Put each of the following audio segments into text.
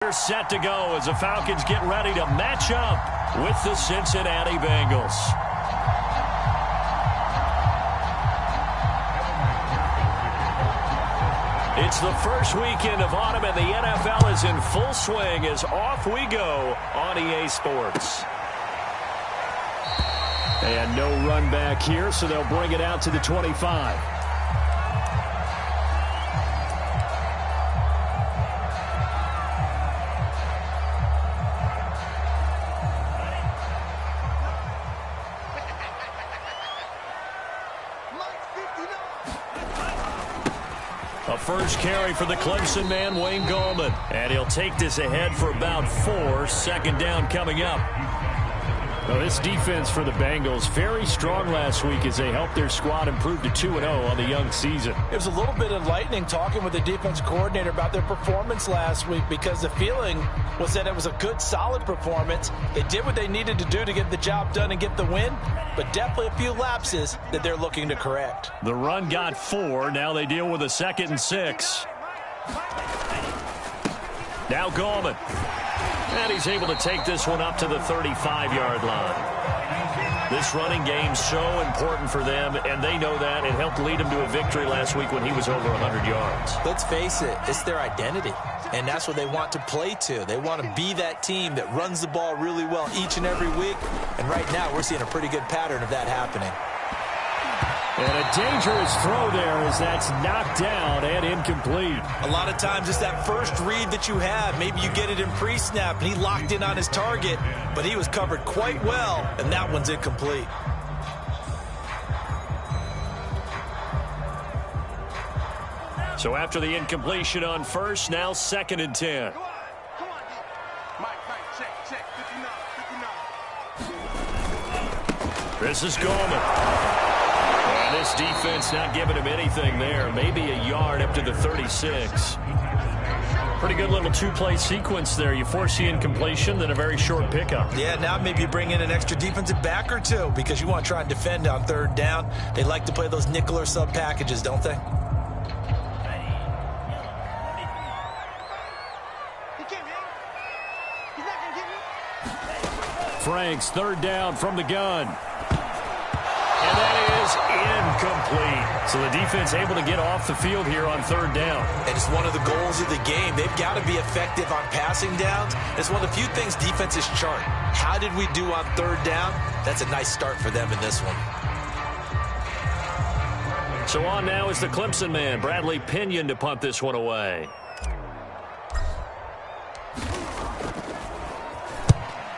They're set to go as the Falcons get ready to match up with the Cincinnati Bengals. It's the first weekend of autumn, and the NFL is in full swing as off we go on EA Sports. And no run back here, so they'll bring it out to the 25. A first carry for the Clemson man, Wayne Gallman. And he'll take this ahead for about 4. Second down coming up. Well, this defense for the Bengals, very strong last week as they helped their squad improve to 2-0 on the young season. It was a little bit enlightening talking with the defense coordinator about their performance last week, because the feeling was that it was a good, solid performance. They did what they needed to do to get the job done and get the win, but definitely a few lapses that they're looking to correct. The run got 4. Now they deal with a 2nd and 6. Now Gallman. And he's able to take this one up to the 35-yard line. This running game's so important for them, and they know that. It helped lead him to a victory last week when he was over 100 yards. Let's face it, it's their identity, and that's what they want to play to. They want to be that team that runs the ball really well each and every week, and right now we're seeing a pretty good pattern of that happening. And a dangerous throw there as that's knocked down and incomplete. A lot of times it's that first read that you have. Maybe you get it in pre-snap, and he locked in on his target, but he was covered quite well, and that one's incomplete. So after the incompletion on first, now 2nd and 10. This is Gallman. And this defense not giving him anything there. Maybe a yard up to the 36. Pretty good little 2-play sequence there. You force the incompletion, then a very short pickup. Yeah, now maybe you bring in an extra defensive back or two because you want to try and defend on 3rd down. They like to play those nickel or sub packages, don't they? Franks, 3rd down from the gun. And that is incomplete. So the defense able to get off the field here on 3rd down. And it's one of the goals of the game. They've got to be effective on passing downs. It's one of the few things defenses chart. How did we do on 3rd down? That's a nice start for them in this one. So on now is the Clemson man, Bradley Pinion, to punt this one away.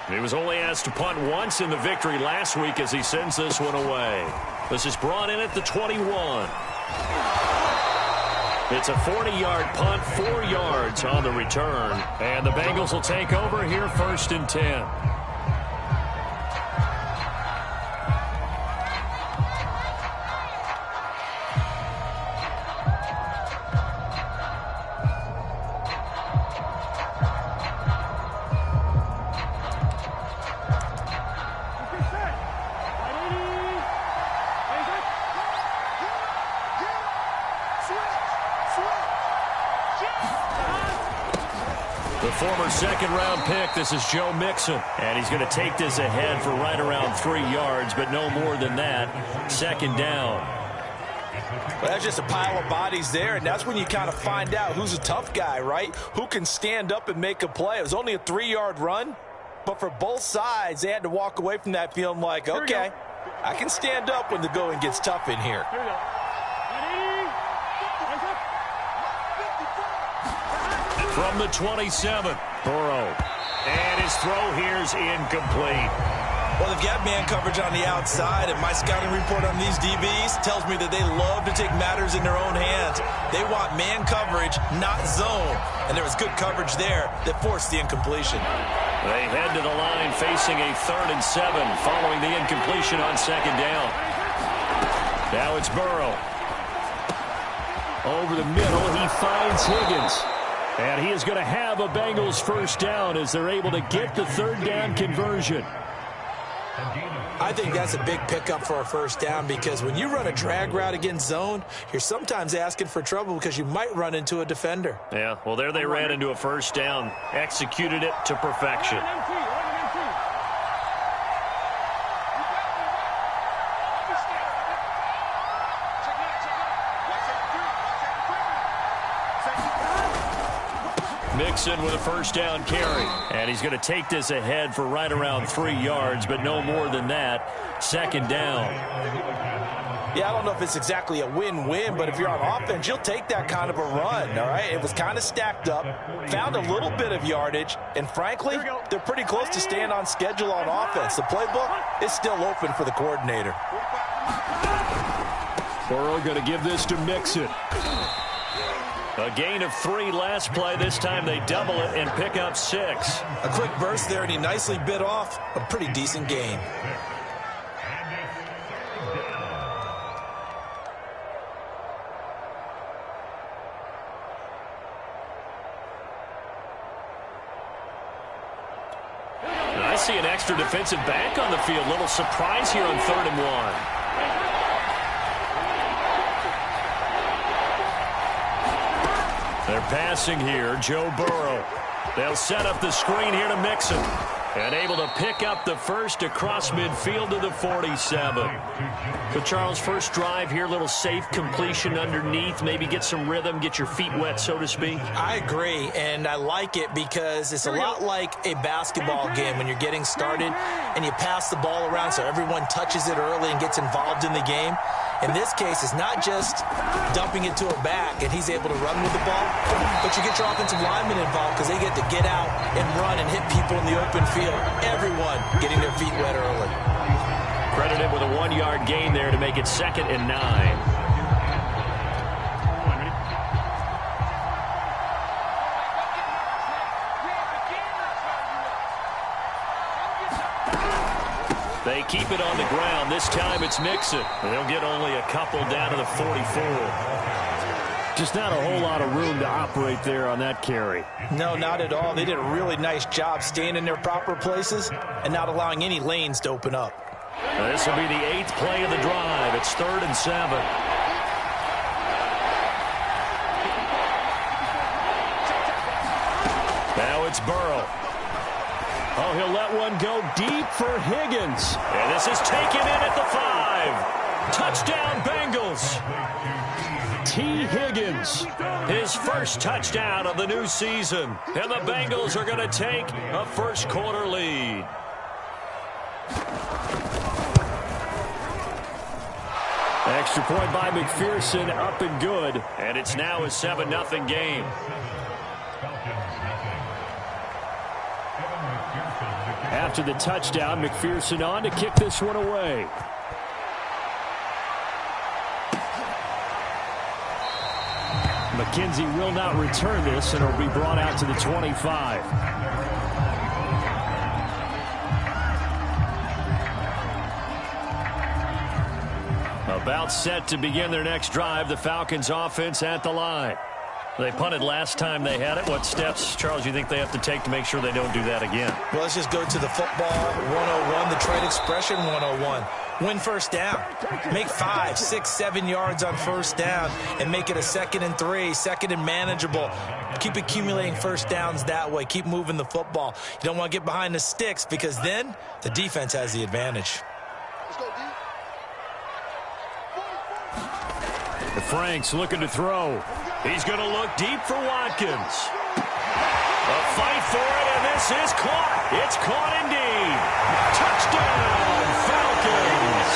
He was only asked to punt once in the victory last week as he sends this one away. This is brought in at the 21. It's a 40-yard punt, 4 yards on the return. And the Bengals will take over here 1st and 10. The former 2nd-round pick, this is Joe Mixon. And he's going to take this ahead for right around 3 yards, but no more than that. 2nd down. Well, that's just a pile of bodies there, and that's when you kind of find out who's a tough guy, right? Who can stand up and make a play. It was only a 3-yard run, but for both sides, they had to walk away from that feeling like, okay, I can stand up when the going gets tough in here. From the 27, Burrow. And his throw here's incomplete. Well, they've got man coverage on the outside, and my scouting report on these DBs tells me that they love to take matters in their own hands. They want man coverage, not zone. And there was good coverage there that forced the incompletion. They head to the line facing a 3rd and 7 following the incompletion on 2nd down. Now it's Burrow. Over the middle, he finds Higgins. And he is going to have a Bengals 1st down as they're able to get the 3rd down conversion. I think that's a big pickup for a first down because when you run a drag route against zone, you're sometimes asking for trouble because you might run into a defender. Yeah, well, there they ran into a first down, executed it to perfection. Mixon with a first down carry. And he's going to take this ahead for right around 3 yards, but no more than that. Second down. Yeah, I don't know if it's exactly a win-win, but if you're on offense, you'll take that kind of a run, all right? It was kind of stacked up, found a little bit of yardage, and frankly, they're pretty close to staying on schedule on offense. The playbook is still open for the coordinator. Burrow going to give this to Mixon. A gain of 3 last play. This time they double it and pick up 6. A quick burst there, and he nicely bit off a pretty decent gain. And I see an extra defensive back on the field. Little surprise here on 3rd and 1. They're passing here, Joe Burrow. They'll set up the screen here to Mixon. And able to pick up the first across midfield to the 47. But Charles, first drive here, little safe completion underneath. Maybe get some rhythm, get your feet wet, so to speak. I agree, and I like it because it's a lot like a basketball game when you're getting started and you pass the ball around so everyone touches it early and gets involved in the game. In this case, it's not just dumping it to a back and he's able to run with the ball, but you get your offensive linemen involved because they get to get out and run and hit people in the open field. Everyone getting their feet wet early. Credited with a 1-yard gain there to make it 2nd and 9. They keep it on the ground. This time it's Mixon. They'll get only a couple down to the 44. Just not a whole lot of room to operate there on that carry. No, not at all. They did a really nice job staying in their proper places and not allowing any lanes to open up. This will be the 8th play of the drive. It's 3rd and 7. Now it's Burrow. Oh, he'll let one go deep for Higgins. And this is taken in at the 5. Touchdown, Bengals. T. Higgins, his first touchdown of the new season. And the Bengals are going to take a first-quarter lead. Extra point by McPherson, up and good. And it's now a 7-0 game. After the touchdown, McPherson on to kick this one away. McKenzie will not return this, and it'll be brought out to the 25. About set to begin their next drive, the Falcons offense at the line. They punted last time they had it. What steps, Charles, you think they have to take to make sure they don't do that again? Well, let's just go to the football 101, the trade expression 101. Win first down. Make 5, 6, 7 yards on first down and make it a 2nd and 3, 2nd and manageable. Keep accumulating first downs that way. Keep moving the football. You don't want to get behind the sticks because then the defense has the advantage. Frank's looking to throw. He's going to look deep for Watkins. A fight for it, and this is caught. It's caught indeed. Touchdown, Falcons.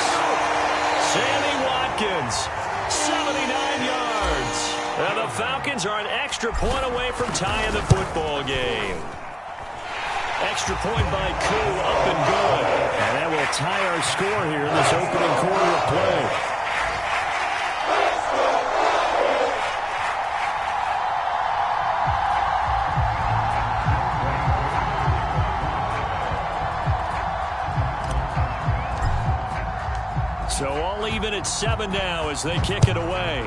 Sammy Watkins, 79 yards. And the Falcons are an extra point away from tying the football game. Extra point by Koo, up and good. And that will tie our score here in this opening quarter of play. So all even at 7 now as they kick it away.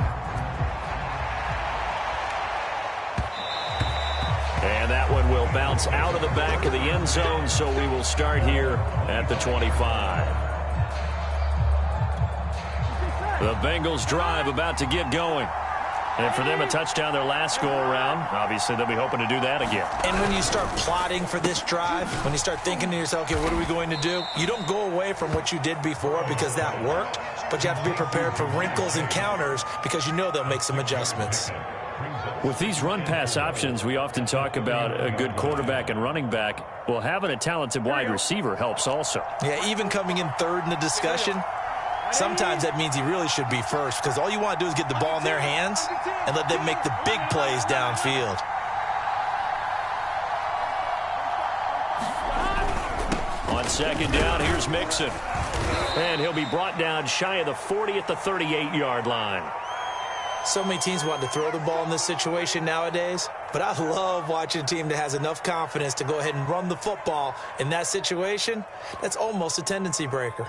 And that one will will bounce out of the back of the end zone, so we will start here at the 25. The Bengals drive about to get going. And for them, a touchdown their last go-around. Obviously, they'll be hoping to do that again. And when you start plotting for this drive, when you start thinking to yourself, okay, what are we going to do? You don't go away from what you did before because that worked, but you have to be prepared for wrinkles and counters because you know they'll make some adjustments. With these run-pass options, we often talk about a good quarterback and running back. Well, having a talented wide receiver helps also. Yeah, even coming in third in the discussion, sometimes that means he really should be first because all you want to do is get the ball in their hands and let them make the big plays downfield. On second down, here's Mixon. And he'll be brought down shy of the 40 at the 38-yard line. So many teams want to throw the ball in this situation nowadays, but I love watching a team that has enough confidence to go ahead and run the football in that situation. That's almost a tendency breaker.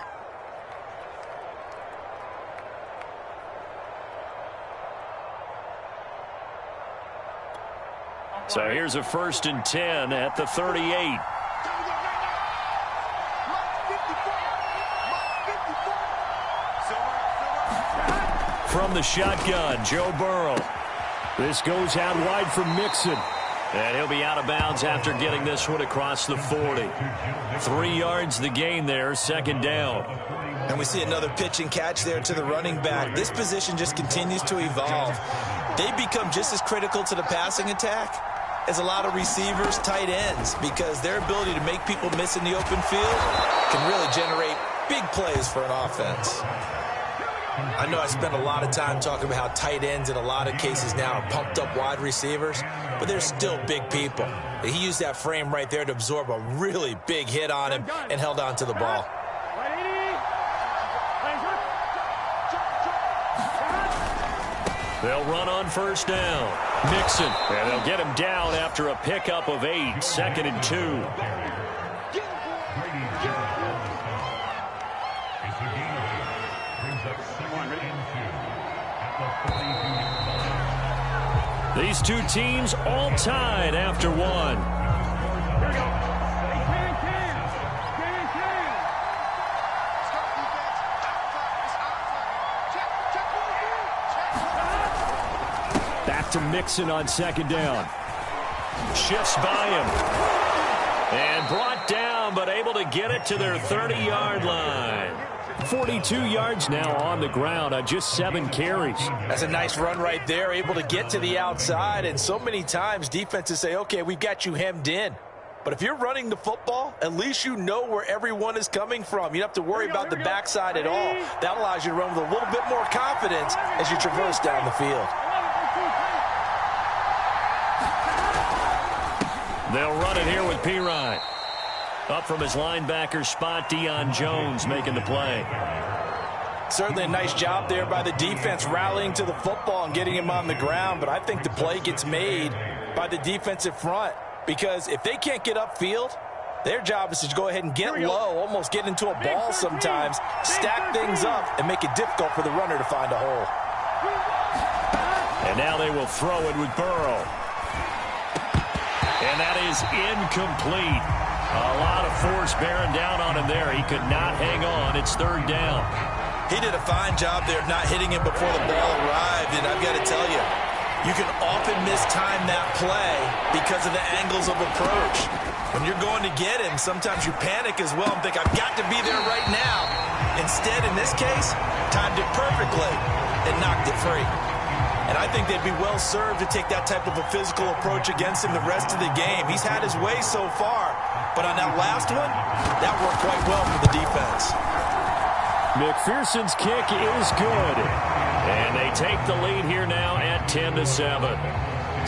So here's a 1st and 10 at the 38. From the shotgun, Joe Burrow. This goes out wide for Mixon. And he'll be out of bounds after getting this one across the 40. 3 yards the gain there, 2nd down. And we see another pitch and catch there to the running back. This position just continues to evolve. They become just as critical to the passing attack as a lot of receivers, tight ends, because their ability to make people miss in the open field can really generate big plays for an offense. I know I spent a lot of time talking about how tight ends in a lot of cases now are pumped up wide receivers, but they're still big people. He used that frame right there to absorb a really big hit on him and held on to the ball. They'll run on 1st down. Mixon, and they'll get him down after a pickup of 8, 2nd and 2. These two teams all tied after 1. Back to Mixon on 2nd down. Shifts by him. And brought down, but able to get it to their 30-yard line. 42 yards now on the ground on just 7 carries. That's a nice run right there, able to get to the outside. And so many times defenses say, okay, we've got you hemmed in. But if you're running the football, at least you know where everyone is coming from. You don't have to worry about the backside at all. That allows you to run with a little bit more confidence as you traverse down the field. They'll run it here with Pirine. Up from his linebacker spot, Deion Jones making the play. Certainly a nice job there by the defense rallying to the football and getting him on the ground. But I think the play gets made by the defensive front because if they can't get upfield, their job is to go ahead and get low, almost get into a ball sometimes, stack things up, and make it difficult for the runner to find a hole. And now they will throw it with Burrow. And that is incomplete. A lot of force bearing down on him there. He could not hang on. It's 3rd down. He did a fine job there of not hitting him before the ball arrived. And I've got to tell you, you can often mistime that play because of the angles of approach. When you're going to get him, sometimes you panic as well and think, I've got to be there right now. Instead, in this case, timed it perfectly and knocked it free. And I think they'd be well served to take that type of a physical approach against him the rest of the game. He's had his way so far, but on that last one, that worked quite well for the defense. McPherson's kick is good. And they take the lead here now at 10-7.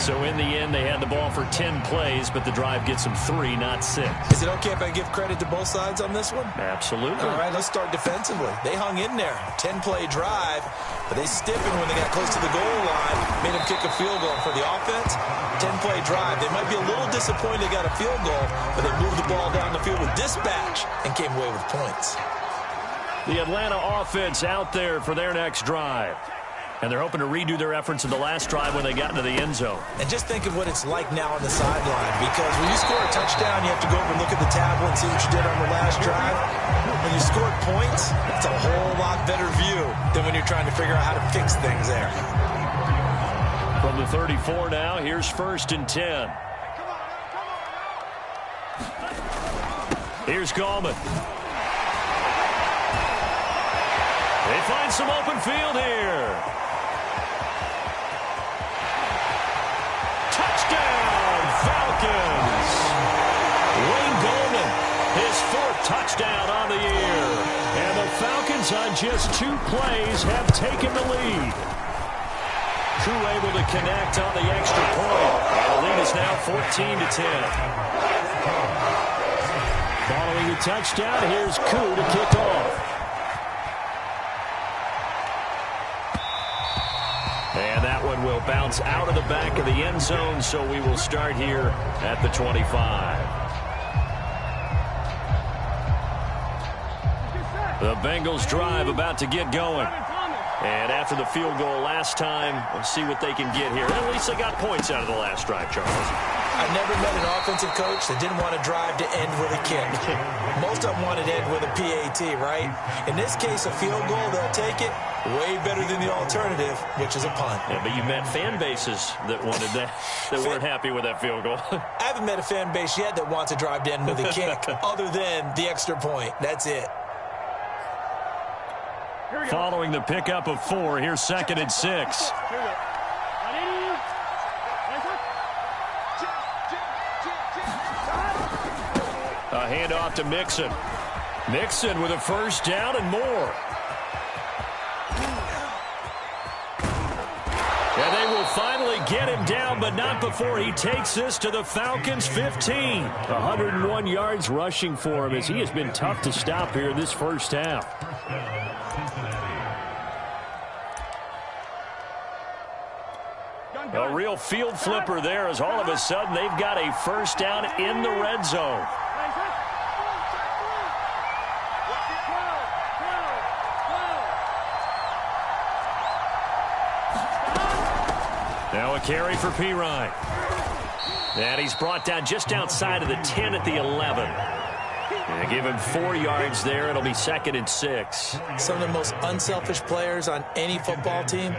So in the end, they had the ball for 10 plays, but the drive gets them 3, not 6. Is it okay if I give credit to both sides on this one? Absolutely. All right, let's start defensively. They hung in there. 10-play drive, but they stiffened when they got close to the goal line, made them kick a field goal. For the offense, 10-play drive. They might be a little disappointed they got a field goal, but they moved the ball down the field with dispatch and came away with points. The Atlanta offense out there for their next drive. And they're hoping to redo their efforts in the last drive when they got into the end zone. And just think of what it's like now on the sideline, because when you score a touchdown, you have to go over and look at the tablet and see what you did on the last drive. When you scored points, it's a whole lot better view than when you're trying to figure out how to fix things there. From the 34 now, here's 1st and 10. Here's Gallman. They find some open field here. Touchdown, Falcons. Wayne Gallman, his 4th touchdown on the year. And the Falcons on just 2 plays have taken the lead. Crew able to connect on the extra point. And the lead is now 14-10. Following the touchdown, here's Koo to kick off. And that one will bounce out of the back of the end zone, so we will start here at the 25. The Bengals drive about to get going. And after the field goal last time, we'll see what they can get here. At least they got points out of the last drive, Charles. I've never met an offensive coach that didn't want to drive to end with a kick. Most of them wanted to end with a PAT, right? In this case, a field goal, they'll take it. Way better than the alternative, which is a punt. Yeah, but you met fan bases that wanted that, that weren't happy with that field goal. I haven't met a fan base yet that wants to drive to end with a kick other than the extra point. That's it. Following the pickup of 4, here's 2nd and 6. A handoff to Mixon. Mixon with a 1st down and more. And they will finally get him down, but not before he takes this to the Falcons' 15. 101 yards rushing for him as he has been tough to stop here in this first half. A real field flipper there as all of a sudden they've got a 1st down in the red zone. Now a carry for Pirine. And he's brought down just outside of the 10 at the 11. And give him 4 yards there. It'll be 2nd and 6. Some of the most unselfish players on any football team,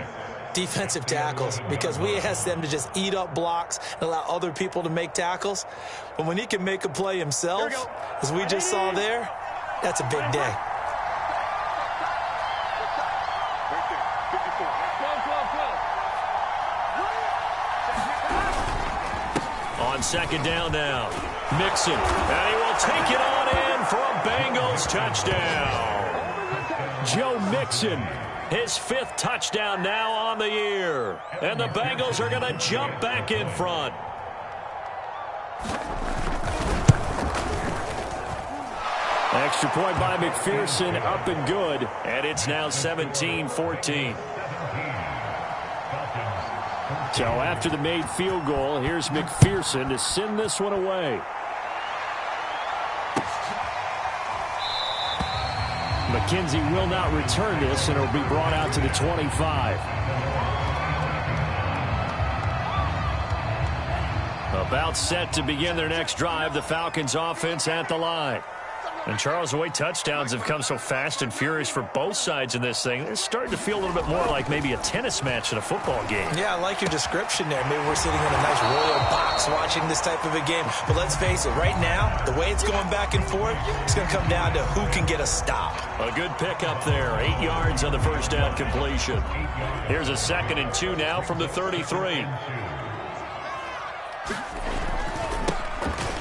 defensive tackles, because we ask them to just eat up blocks and allow other people to make tackles. But when he can make a play himself, as we just saw there, that's a big day. On 2nd down now, Mixon, and he will take it on in for a Bengals touchdown. Joe Mixon, his 5th touchdown now on the year. And the Bengals are going to jump back in front. Extra point by McPherson, up and good. And it's now 17-14. So after the made field goal, here's McPherson to send this one away. McKenzie will not return this, and it'll be brought out to the 25. About set to begin their next drive, the Falcons offense at the line. And Charles, the way touchdowns have come so fast and furious for both sides in this thing, it's starting to feel a little bit more like maybe a tennis match in a football game. Yeah, I like your description there. Maybe we're sitting in a nice royal box watching this type of a game. But let's face it, right now, the way it's going back and forth, it's going to come down to who can get a stop. A good pickup there, 8 yards on the 1st down completion. Here's a 2nd and 2 now from the 33.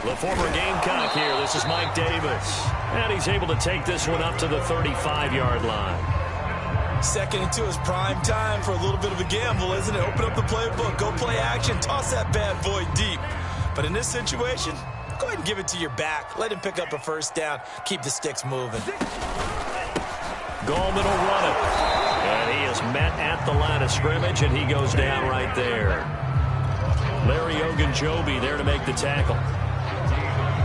The former Gamecock here. This is Mike Davis. And he's able to take this one up to the 35-yard line. 2nd and 2 is prime time for a little bit of a gamble, isn't it? Open up the playbook, go play action, toss that bad boy deep. But in this situation, go ahead and give it to your back. Let him pick up a 1st down. Keep the sticks moving. Gallman will run it. And he is met at the line of scrimmage, and he goes down right there. Larry Ogunjobi there to make the tackle.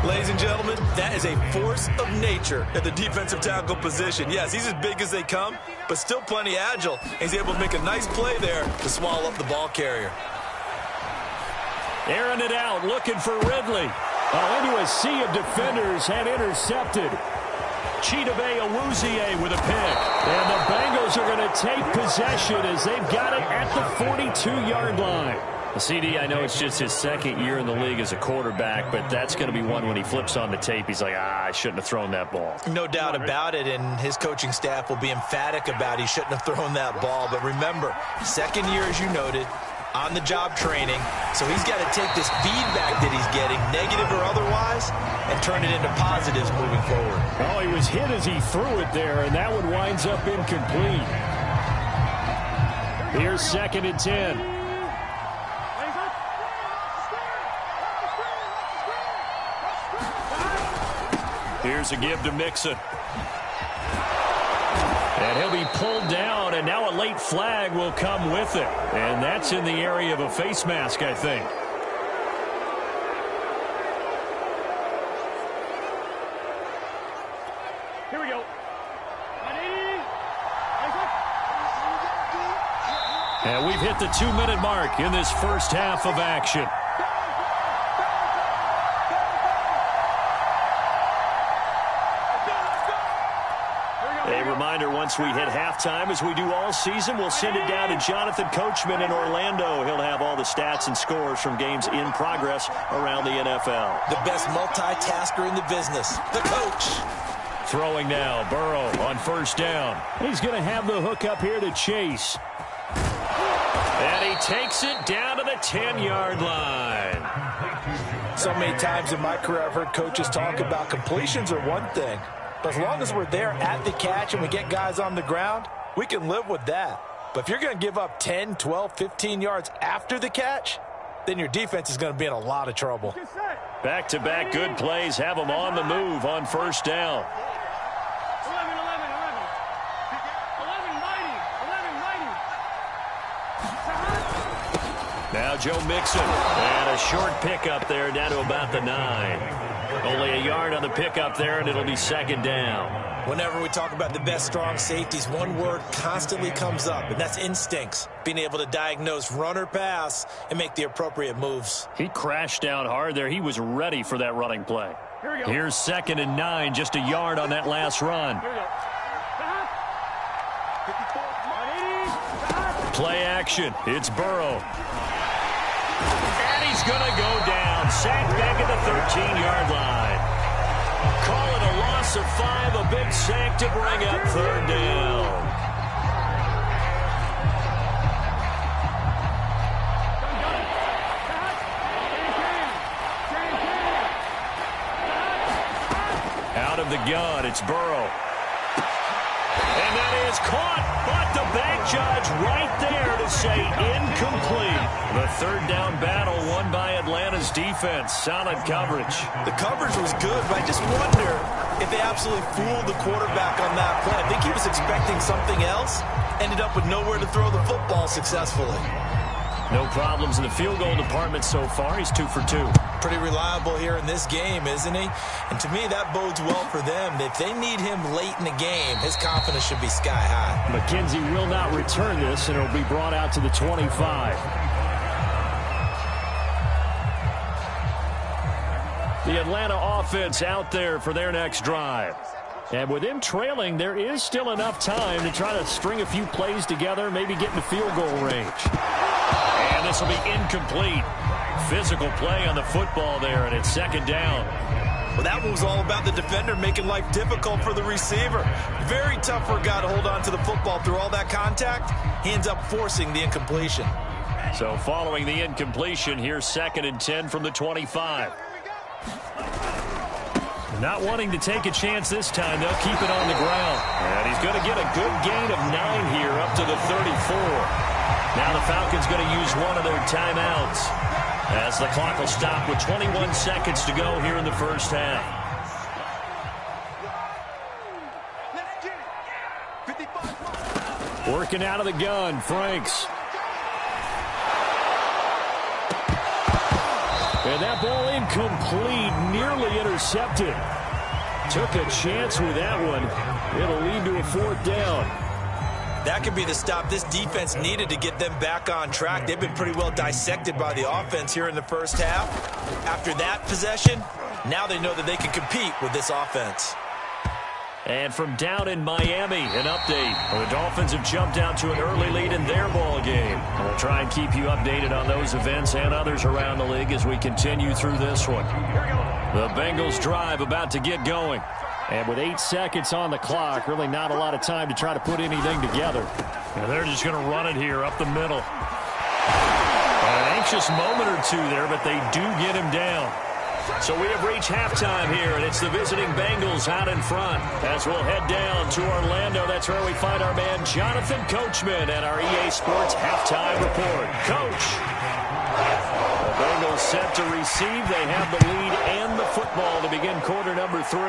Ladies and gentlemen, that is a force of nature at the defensive tackle position. Yes, he's as big as they come, but still plenty agile. He's able to make a nice play there to swallow up the ball carrier. Airing it out, looking for Ridley. Into a sea of defenders and intercepted. Chidobe Awuzie with a pick. And the Bengals are going to take possession as they've got it at the 42-yard line. CD, I know it's just his second year in the league as a quarterback, but that's going to be one when he flips on the tape. He's like, I shouldn't have thrown that ball. No doubt about it, and his coaching staff will be emphatic about he shouldn't have thrown that ball. But remember, second year, as you noted, on-the-job training, so he's got to take this feedback that he's getting, negative or otherwise, and turn it into positives moving forward. Oh, he was hit as he threw it there, and that one winds up incomplete. Here's 2nd and 10. Here's a give to Mixon. And he'll be pulled down, and now a late flag will come with it. And that's in the area of a face mask, I think. Here we go. And we've hit the 2-minute mark in this first half of action. Once we hit halftime, as we do all season, we'll send it down to Jonathan Coachman in Orlando. He'll have all the stats and scores from games in progress around the NFL. The best multitasker in the business, the coach. Throwing now, Burrow on 1st down. He's going to have the hook up here to Chase. And he takes it down to the 10-yard line. So many times in my career, I've heard coaches talk about completions are one thing. But as long as we're there at the catch and we get guys on the ground, we can live with that. But if you're going to give up 10, 12, 15 yards after the catch, then your defense is going to be in a lot of trouble. Back-to-back good plays have them on the move on 1st down. 11, 90. Now Joe Mixon. And a short pickup there down to about the 9. Only a yard on the pickup there, and it'll be 2nd down. Whenever we talk about the best strong safeties, one word constantly comes up, and that's instincts. Being able to diagnose run or pass and make the appropriate moves. He crashed down hard there. He was ready for that running play. Here's 2nd and 9, just a yard on that last run. Play action. It's Burrow. And he's going to go down. Sacked back at the 13-yard line. Call it a loss of 5. A big sack to bring up 3rd down. Out of the gun, it's Burrow. And that is caught, but the back judge right there to say incomplete. The 3rd down battle won by Atlanta's defense. Solid coverage. The coverage was good, but I just wonder if they absolutely fooled the quarterback on that play. I think he was expecting something else, ended up with nowhere to throw the football successfully. No problems in the field goal department so far. He's 2 for 2. Pretty reliable here in this game, isn't he? And to me, that bodes well for them. If they need him late in the game, his confidence should be sky high. McKenzie will not return this, and it'll be brought out to the 25. The Atlanta offense out there for their next drive. And with them trailing, there is still enough time to try to string a few plays together, maybe get in the field goal range. And this will be incomplete. Physical play on the football there, and it's 2nd down. Well, that one was all about the defender making life difficult for the receiver. Very tough for a guy to hold on to the football through all that contact. He ends up forcing the incompletion. So following the incompletion, here's 2nd and 10 from the 25. Not wanting to take a chance this time, they'll keep it on the ground. And he's going to get a good gain of 9 here up to the 34. Now the Falcons going to use one of their timeouts as the clock will stop with 21 seconds to go here in the first half. Working out of the gun, Franks. And that ball incomplete, nearly intercepted. Took a chance with that one. It'll lead to a 4th down. That could be the stop this defense needed to get them back on track. They've been pretty well dissected by the offense here in the first half. After that possession, now they know that they can compete with this offense. And from down in Miami, an update. The Dolphins have jumped out to an early lead in their ball game. We'll try and keep you updated on those events and others around the league as we continue through this one. The Bengals drive about to get going. And with 8 seconds on the clock, really not a lot of time to try to put anything together. And they're just going to run it here up the middle. An anxious moment or two there, but they do get him down. So we have reached halftime here, and it's the visiting Bengals out in front. As we'll head down to Orlando, that's where we find our man Jonathan Coachman at our EA Sports Halftime Report. Coach. The Bengals set to receive. They have the lead and the football to begin quarter number 3.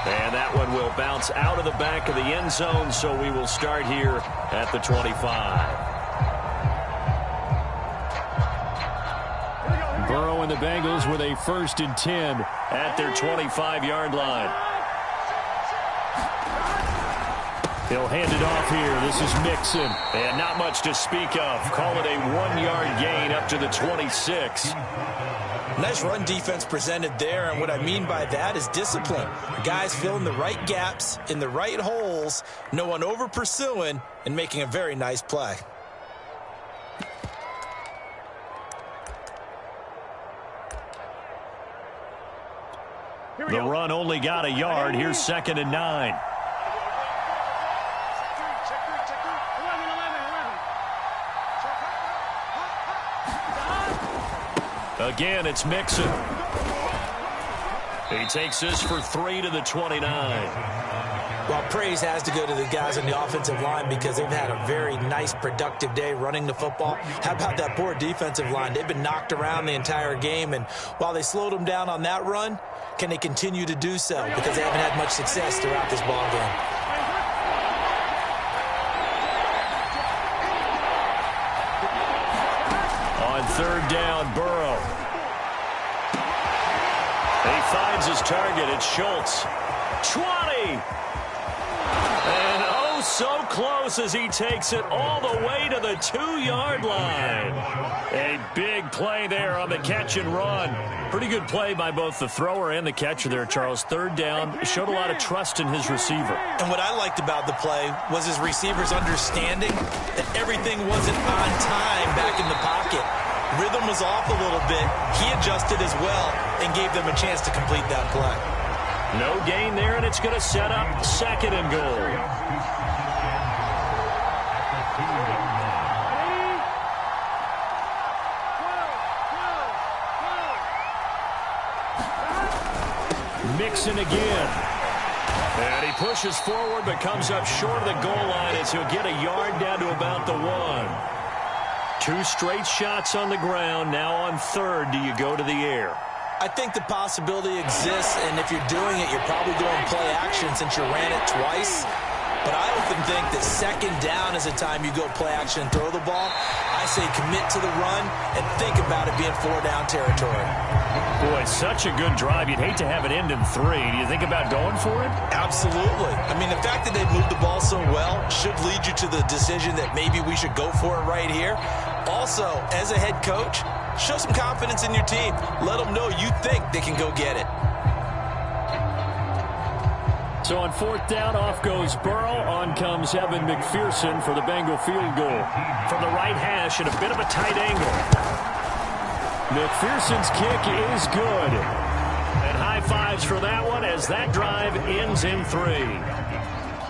And that one will bounce out of the back of the end zone, so we will start here at the 25. Burrow and the Bengals with a 1st and 10 at their 25-yard line. He'll hand it off here. This is Mixon. And not much to speak of. Call it a 1-yard gain up to the 26. Nice run defense presented there, and what I mean by that is discipline. Guys filling the right gaps in the right holes, no one over pursuing, and making a very nice play. The run only got a yard. Here's 2nd and 9. Again, it's Mixon. He takes this for 3 to the 29. Well, praise has to go to the guys on the offensive line because they've had a very nice, productive day running the football. How about that poor defensive line? They've been knocked around the entire game, and while they slowed them down on that run, can they continue to do so? Because they haven't had much success throughout this ball game. On 3rd down, Burrow. He finds his target. It's Schultz. 20! And oh, so close as he takes it all the way to the 2-yard line. A big play there on the catch and run. Pretty good play by both the thrower and the catcher there, Charles. 3rd down, showed a lot of trust in his receiver. And what I liked about the play was his receivers understanding that everything wasn't on time back in the pocket. Rhythm was off a little bit. He adjusted as well and gave them a chance to complete that play. No gain there, and it's going to set up 2nd and goal. Mixon again. And he pushes forward but comes up short of the goal line as he'll get a yard down to about the 1. 2 straight shots on the ground. Now on 3rd, do you go to the air? I think the possibility exists, and if you're doing it, you're probably going play action since you ran it twice. But I often think that 2nd down is the time you go play action and throw the ball. I say commit to the run and think about it being 4-down territory. Boy, such a good drive. You'd hate to have it end in 3. Do you think about going for it? Absolutely. I mean, the fact that they've moved the ball so well should lead you to the decision that maybe we should go for it right here. Also, as a head coach, show some confidence in your team. Let them know you think they can go get it. So on 4th down, off goes Burrow. On comes Evan McPherson for the Bengal field goal. From the right hash at a bit of a tight angle. McPherson's kick is good. And high fives for that one as that drive ends in 3.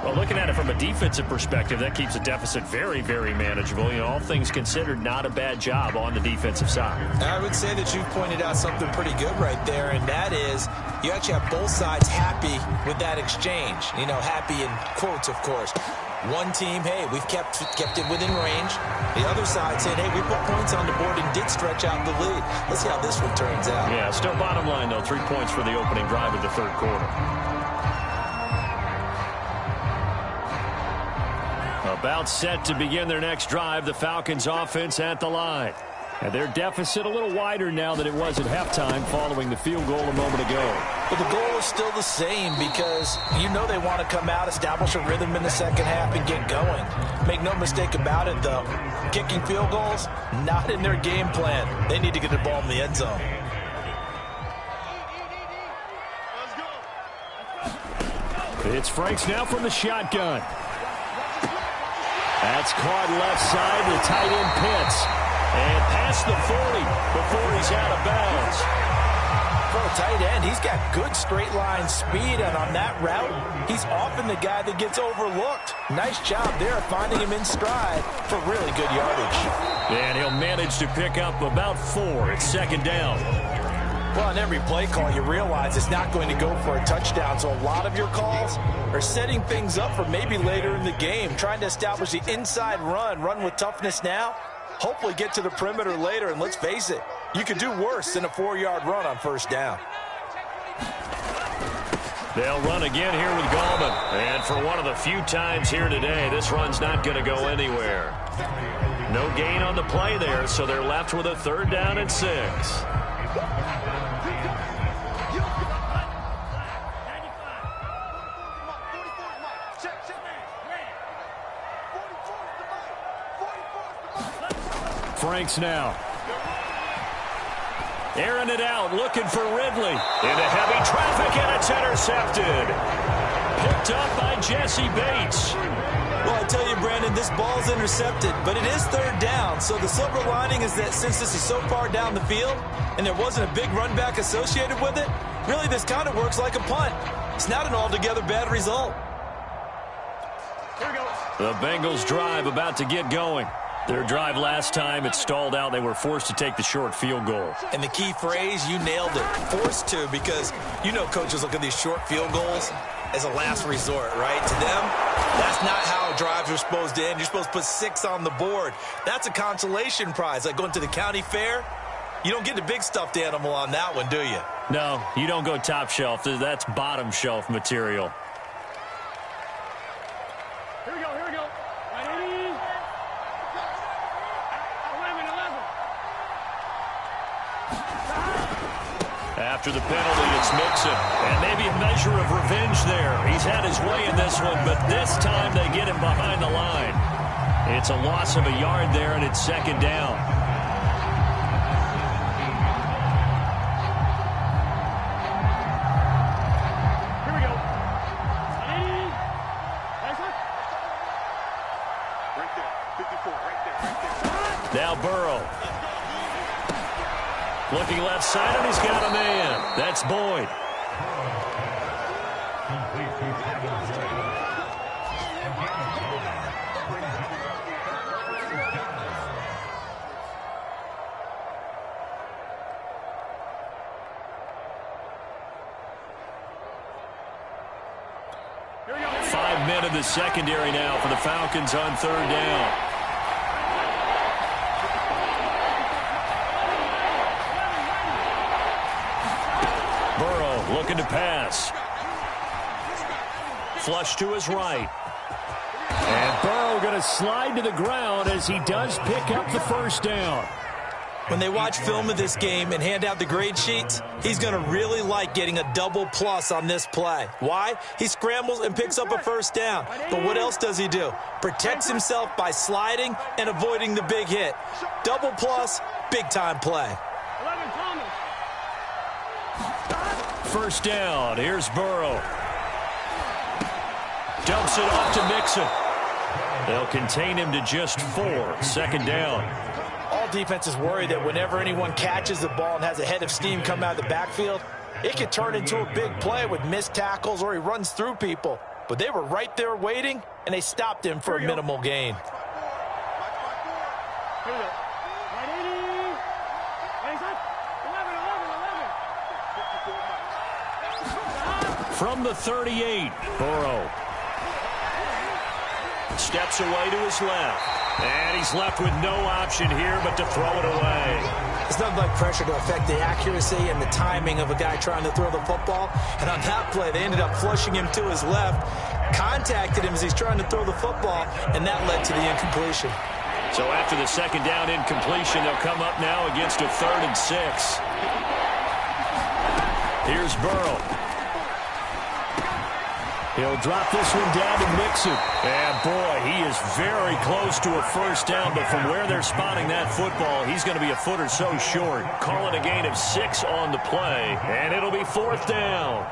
Well, looking at it from a defensive perspective, that keeps the deficit very, very manageable. You know, all things considered, not a bad job on the defensive side. I would say that you've pointed out something pretty good right there, and that is you actually have both sides happy with that exchange. You know, happy in quotes, of course. One team, hey, we've kept it within range. The other side saying, hey, we put points on the board and did stretch out the lead. Let's see how this one turns out. Yeah, still bottom line, though, 3 points for the opening drive of the 3rd quarter. About set to begin their next drive, the Falcons offense at the line. And their deficit a little wider now than it was at halftime following the field goal a moment ago. But the goal is still the same because you know they want to come out, establish a rhythm in the second half, and get going. Make no mistake about it, though. Kicking field goals, not in their game plan. They need to get the ball in the end zone. It's Franks now from the shotgun. That's caught left side. The tight end Pitts. And past the 40 before he's out of bounds. For a tight end, he's got good straight line speed, and on that route, he's often the guy that gets overlooked. Nice job there finding him in stride for really good yardage. And he'll manage to pick up about 4 at second down. Well, on every play call, you realize it's not going to go for a touchdown, so a lot of your calls are setting things up for maybe later in the game, trying to establish the inside run with toughness now, hopefully get to the perimeter later, and let's face it, you could do worse than a 4-yard run on first down. They'll run again here with Gallman. And for one of the few times here today, this run's not going to go anywhere. No gain on the play there, so they're left with a 3rd down and 6. Franks now. Airing it out, looking for Ridley. Into heavy traffic, and it's intercepted. Picked up by Jesse Bates. Well, I tell you, Brandon, this ball's intercepted, but it is 3rd down. So the silver lining is that since this is so far down the field and there wasn't a big run back associated with it, really this kind of works like a punt. It's not an altogether bad result. Here we go. The Bengals drive about to get going. Their drive last time, it stalled out. They were forced to take the short field goal. And the key phrase, you nailed it, forced to, because you know coaches look at these short field goals as a last resort, right? To them, that's not how drives are supposed to end. You're supposed to put 6 on the board. That's a consolation prize, like going to the county fair. You don't get the big stuffed animal on that one, do you? No, you don't go top shelf. That's bottom shelf material. Here we go, here we go. 180. 11. After the penalty, it's Mixon. And maybe a measure of revenge there. He's had his way in this one, but this time they get him behind the line. It's a loss of a yard there, and it's 2nd down. Here we go. 180. Nice one. Right there. 54, right there. Now Burrow. Looking left side, and he's got a man. That's Boyd. Here we go. 5 men in the secondary now for the Falcons on 3rd down. Burrow looking to pass. Flush to his right. And Burrow going to slide to the ground as he does pick up the 1st down. When they watch film of this game and hand out the grade sheets, he's going to really like getting a double plus on this play. Why? He scrambles and picks up a 1st down. But what else does he do? Protects himself by sliding and avoiding the big hit. Double plus, big-time play. 11, Thomas. 1st down. Here's Burrow. Dumps it off to Mixon. They'll contain him to just 4. 2nd down. All defenses worry that whenever anyone catches the ball and has a head of steam come out of the backfield, it could turn into a big play with missed tackles or he runs through people. But they were right there waiting, and they stopped him for a minimal gain. Here we go. 180. Nice one. 11, 11, 11. From the 38, Burrow. Steps away to his left. And he's left with no option here but to throw it away. It's nothing like pressure to affect the accuracy and the timing of a guy trying to throw the football. And on that play, they ended up flushing him to his left, contacted him as he's trying to throw the football, and that led to the incompletion. So after the second down incompletion, they'll come up now against a 3rd and 6. Here's Burrow. He'll drop this one down to Mixon. And, boy, he is very close to a first down, but from where they're spotting that football, he's going to be a foot or so short. Call it a gain of 6 on the play, and it'll be 4th down.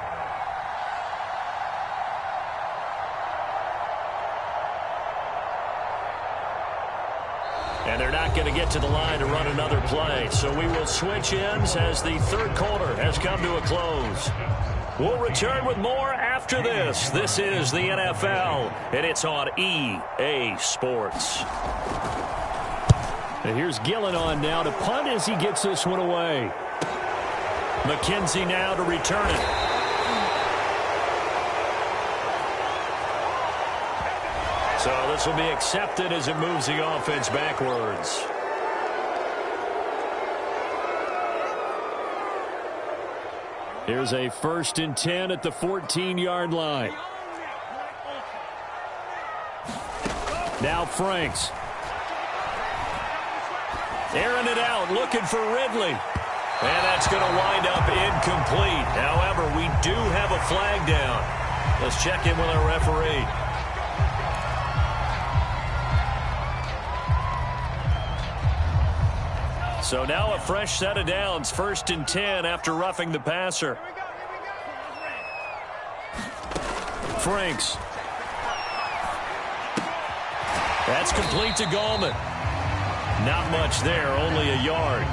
And they're not going to get to the line to run another play. So we will switch ends as the 3rd quarter has come to a close. We'll return with more after this. This is the NFL, and it's on EA Sports. And here's Gillen on now to punt as he gets this one away. McKenzie now to return it. So this will be accepted as it moves the offense backwards. Here's a 1st and 10 at the 14-yard line. Now Franks. Airing it out, looking for Ridley. And that's going to wind up incomplete. However, we do have a flag down. Let's check in with our referee. So now a fresh set of downs, 1st and 10 after roughing the passer. Franks. That's complete to Gallman. Not much there, only a yard.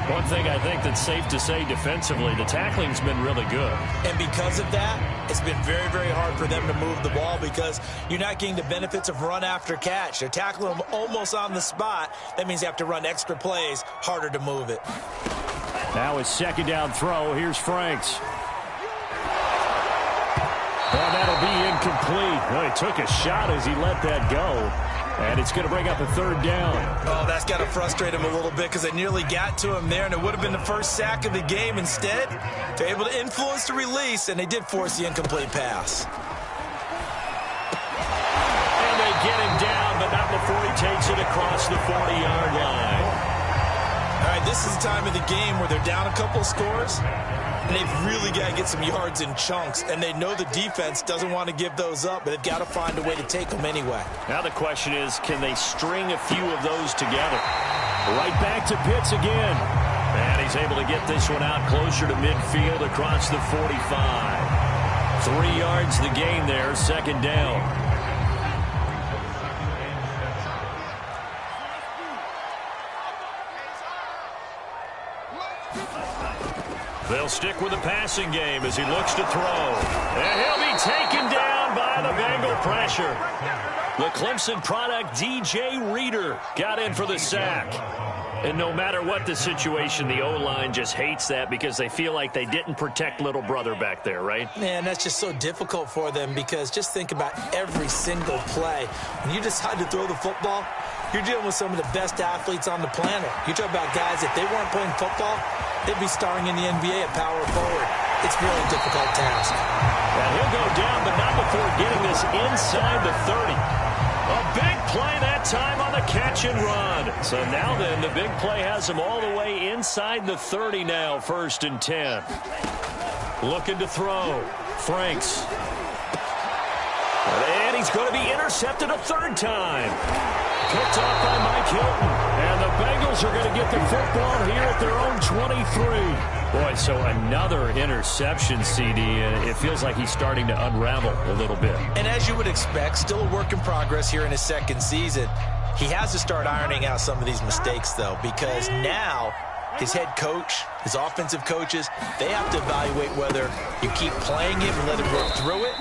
One thing I think that's safe to say defensively, the tackling's been really good. And because of that, it's been very, very hard for them to move the ball because you're not getting the benefits of run after catch. They're tackling them almost on the spot. That means they have to run extra plays, harder to move it. Now it's 2nd down throw. Here's Franks. Oh, that'll be incomplete. Well, he took a shot as he let that go. And it's going to bring up a 3rd down. Oh, that's got to frustrate him a little bit because they nearly got to him there, and it would have been the first sack of the game. Instead, they're able to influence the release, and they did force the incomplete pass. And they get him down, but not before he takes it across the 40-yard line. All right, this is the time of the game where they're down a couple scores, and they've really got to get some yards in chunks, and they know the defense doesn't want to give those up, but they've got to find a way to take them anyway. Now the question is, can they string a few of those together? Right back to Pitts again. And he's able to get this one out closer to midfield across the 45. 3 yards the gain there, 2nd down. They'll stick with the passing game as he looks to throw. And he'll be taken down by the Bengal pressure. The Clemson product, DJ Reader, got in for the sack. And no matter what the situation, the O-line just hates that because they feel like they didn't protect little brother back there, right? Man, that's just so difficult for them because just think about every single play. When you decide to throw the football, you're dealing with some of the best athletes on the planet. You talk about guys, if they weren't playing football, they'd be starring in the NBA at power forward. It's a really difficult task. And he'll go down, but not before getting this inside the 30. A big play that time on the catch and run. So now then, the big play has him all the way inside the 30 now, 1st and 10. Looking to throw. Franks. And he's going to be intercepted a 3rd time. Picked off by Mike Hilton. And the Bengals are going to get the football here at their own 23. Boy, so another interception, CD, and it feels like he's starting to unravel a little bit. And as you would expect, still a work in progress here in his 2nd season. He has to start ironing out some of these mistakes, though, because now his head coach, his offensive coaches, they have to evaluate whether you keep playing him and let him work through it,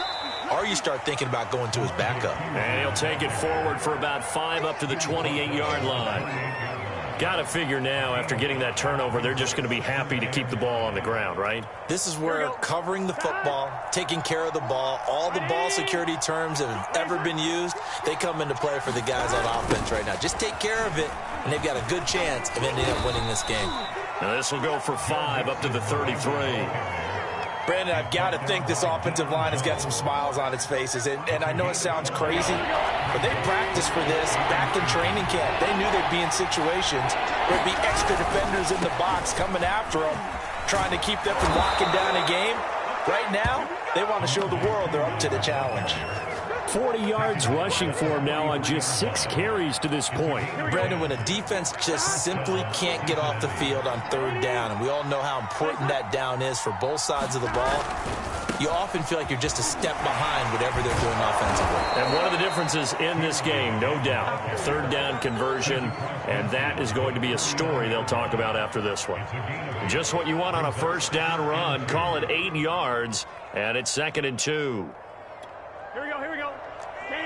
or you start thinking about going to his backup. And he'll take it forward for about 5 up to the 28-yard line. Got to figure now, after getting that turnover, they're just going to be happy to keep the ball on the ground, right? This is where covering the football, taking care of the ball, all the ball security terms that have ever been used, they come into play for the guys on offense right now. Just take care of it, and they've got a good chance of ending up winning this game. Now this will go for 5 up to the 33. Brandon, I've got to think this offensive line has got some smiles on its faces. And I know it sounds crazy, But they practiced for this back in training camp. They knew they'd be in situations where there'd be extra defenders in the box coming after them, trying to keep them from locking down a game. Right now, they want to show the world they're up to the challenge. 40 yards rushing for him now on just 6 carries to this point. Brandon, when a defense just simply can't get off the field on third down, and we all know how important that down is for both sides of the ball, you often feel like you're just a step behind whatever they're doing offensively. And one of the differences in this game, no doubt, third down conversion, and that is going to be a story they'll talk about after this one. Just what you want on a first down run. Call it 8 yards, and it's 2nd and 2. Here we go, here we go.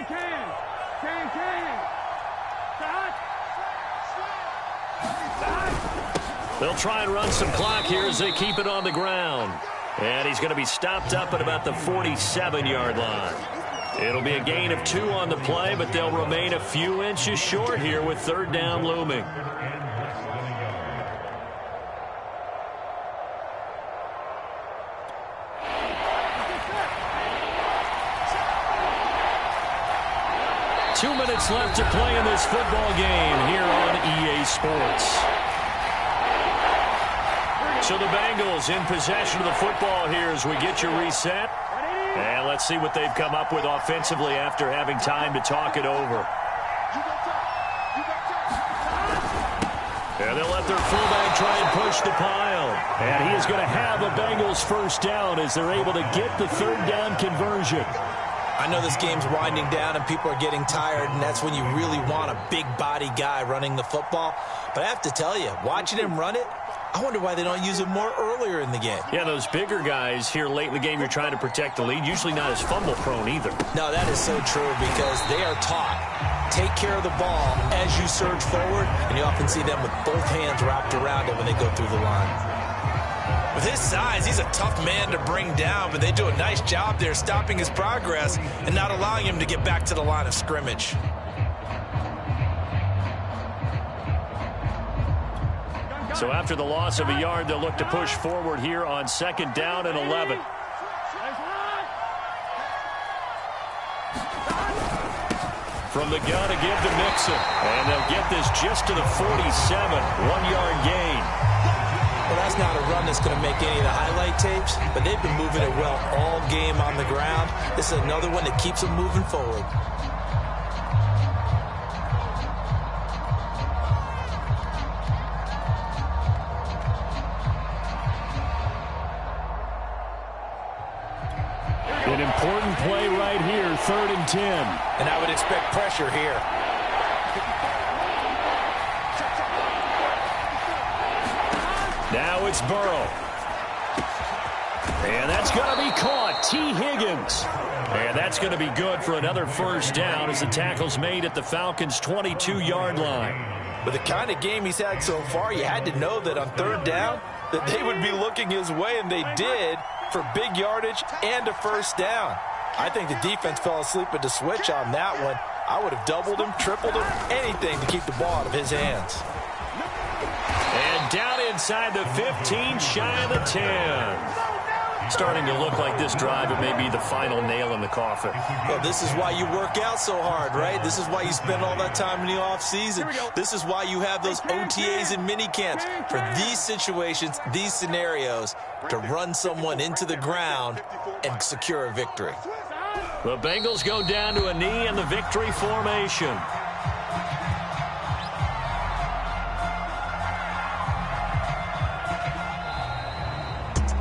Can. They'll try and run some clock here as they keep it on the ground. And he's going to be stopped up at about the 47-yard line. It'll be a gain of 2 on the play, but they'll remain a few inches short here with third down looming. Two minutes left to play in this football game here on EA Sports. So the Bengals in possession of the football here as we get your reset. And let's see what they've come up with offensively after having time to talk it over. And they'll let their fullback try and push the pile. And he is going to have a Bengals first down as they're able to get the third down conversion. I know this game's winding down and people are getting tired, and that's when you really want a big body guy running the football. But I have to tell you, watching him run it, I wonder why they don't use him more earlier in the game. Yeah, those bigger guys here late in the game, you're trying to protect the lead, usually not as fumble prone either. No, that is so true because they are taught. Take care of the ball as you surge forward, and you often see them with both hands wrapped around it when they go through the line. With his size, he's a tough man to bring down, but they do a nice job there stopping his progress and not allowing him to get back to the line of scrimmage. So after the loss of a yard, they'll look to push forward here on 2nd down and 11. From the gun to give to Mixon. And they'll get this just to the 47. 1-yard gain. Well, that's not a run that's going to make any of the highlight tapes, but they've been moving it well all game on the ground. This is another one that keeps them moving forward. An important play right here, 3rd and 10. And I would expect pressure here. Now it's Burrow. And that's going to be caught. T. Higgins. And that's going to be good for another first down as the tackle's made at the Falcons' 22-yard line. With the kind of game he's had so far, you had to know that on third down that they would be looking his way, and they did, for big yardage and a first down. I think the defense fell asleep at the switch on that one. I would have doubled him, tripled him, anything to keep the ball out of his hands. And down inside the 15, shy of the 10. Starting to look like this drive, it may be the final nail in the coffin. Well, this is why you work out so hard, right? This is why you spend all that time in the offseason. This is why you have those OTAs and mini camps. For these situations, these scenarios, to run someone into the ground and secure a victory. The Bengals go down to a knee in the victory formation.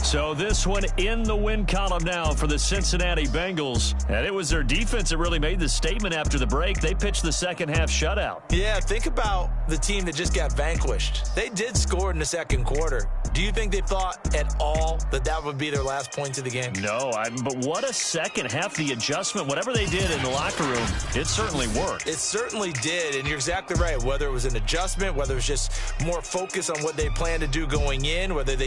So this one in the win column now for the Cincinnati Bengals. And it was their defense that really made the statement after the break. They pitched the second half shutout. Yeah, think about the team that just got vanquished. They did score in the second quarter. Do you think they thought at all that that would be their last point of the game? No, but what a second half. The adjustment, whatever they did in the locker room, it certainly worked. It certainly did, and you're exactly right. Whether it was an adjustment, whether it was just more focus on what they planned to do going in, whether they